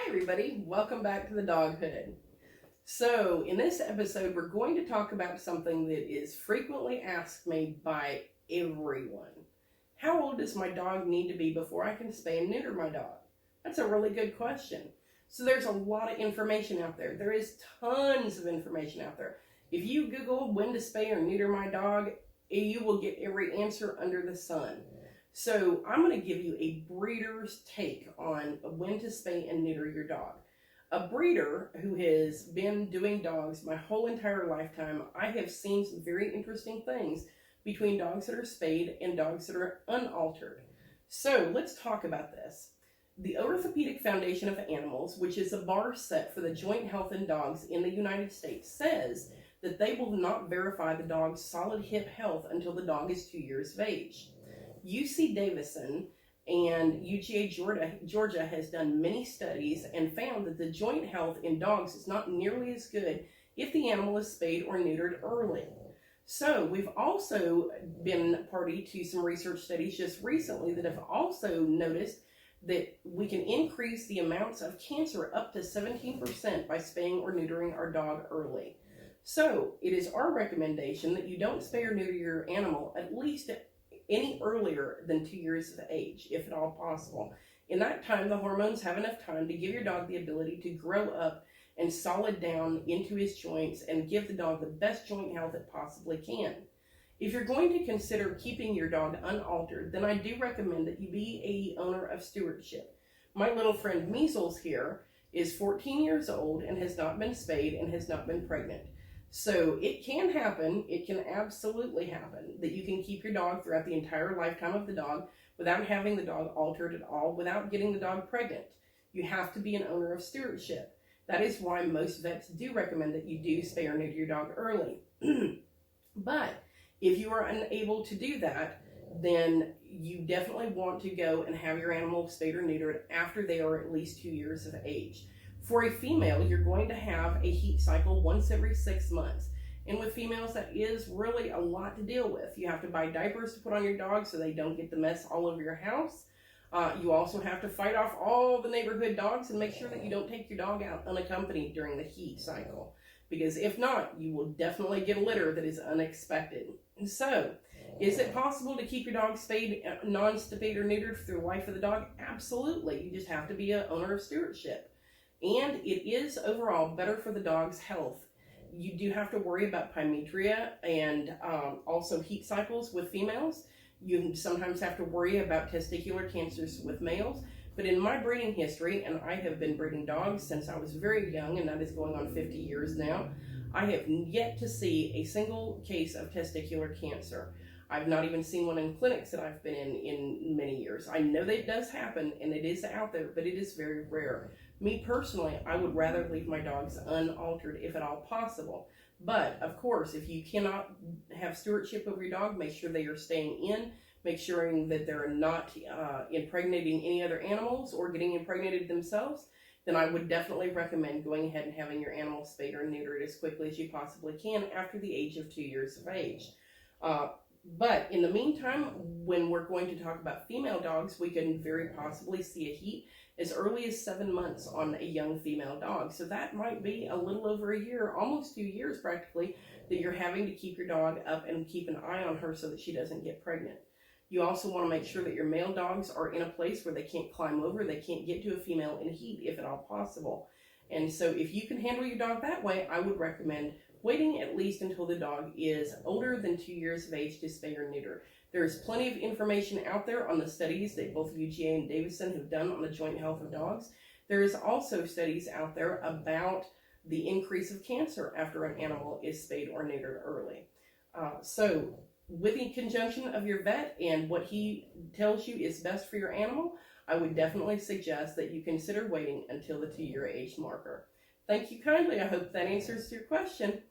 Hi everybody, welcome back to the theDogHood. So in this episode we're going to talk about something that is frequently asked me by everyone. How old does my dog need to be before I can spay and neuter my dog? That's a really good question. So there's a lot of information out there. There is tons of information out there. If you Google when to spay or neuter my dog, you will get every answer under the sun. So I'm going to give you a breeder's take on when to spay and neuter your dog. A breeder who has been doing dogs my whole entire lifetime, I have seen some very interesting things between dogs that are spayed and dogs that are unaltered. So let's talk about this. The Orthopedic Foundation of Animals, which is a bar set for the joint health in dogs in the United States, says that they will not verify the dog's solid hip health until the dog is 2 years of age. UC Davidson and UGA Georgia has done many studies and found that the joint health in dogs is not nearly as good if the animal is spayed or neutered early. So we've also been party to some research studies just recently that have also noticed that we can increase the amounts of cancer up to 17% by spaying or neutering our dog early. So it is our recommendation that you don't spay or neuter your animal at least any earlier than 2 years of age, if at all possible. In that time, the hormones have enough time to give your dog the ability to grow up and solid down into his joints and give the dog the best joint health it possibly can. If you're going to consider keeping your dog unaltered, then I do recommend that you be a owner of stewardship. My little friend Measles here is 14 years old and has not been spayed and has not been pregnant. So it can happen, it can absolutely happen, that you can keep your dog throughout the entire lifetime of the dog without having the dog altered at all, without getting the dog pregnant. You have to be an owner of stewardship. That is why most vets do recommend that you do spay or neuter your dog early. But if you are unable to do that, then you definitely want to go and have your animal spayed or neutered after they are at least 2 years of age. For a female, you're going to have a heat cycle once every 6 months. And with females, that is really a lot to deal with. You have to buy diapers to put on your dog so they don't get the mess all over your house. You also have to fight off all the neighborhood dogs and make sure that you don't take your dog out unaccompanied during the heat cycle. Because if not, you will definitely get a litter that is unexpected. And so, is it possible to keep your dog spayed, non-spayed or neutered through the life of the dog? Absolutely. You just have to be an owner of stewardship. And it is overall better for the dog's health. You do have to worry about pyometria and also heat cycles with females. You sometimes have to worry about testicular cancers with males. But in my breeding history, and I have been breeding dogs since I was very young, and that is going on 50 years now, I have yet to see a single case of testicular cancer. I've not even seen one in clinics that I've been in many years. I know that it does happen, and it is out there, but it is very rare. Me personally, I would rather leave my dogs unaltered if at all possible. But, of course, if you cannot have stewardship over your dog, make sure they are staying in, make sure that they're not impregnating any other animals or getting impregnated themselves, then I would definitely recommend going ahead and having your animal spayed or neutered as quickly as you possibly can after the age of 2 years of age. But in the meantime, when we're going to talk about female dogs, we can very possibly see a heat as early as 7 months on a young female dog. So that might be a little over a year, almost 2 years practically, that you're having to keep your dog up and keep an eye on her so that she doesn't get pregnant. You also want to make sure that your male dogs are in a place where they can't climb over, they can't get to a female in heat if at all possible. And so if you can handle your dog that way, I would recommend waiting at least until the dog is older than 2 years of age to spay or neuter. There's plenty of information out there on the studies that both UGA and Davidson have done on the joint health of dogs. There is also studies out there about the increase of cancer after an animal is spayed or neutered early. So with the conjunction of your vet and what he tells you is best for your animal, I would definitely suggest that you consider waiting until the 2 year age marker. Thank you kindly. I hope that answers your question.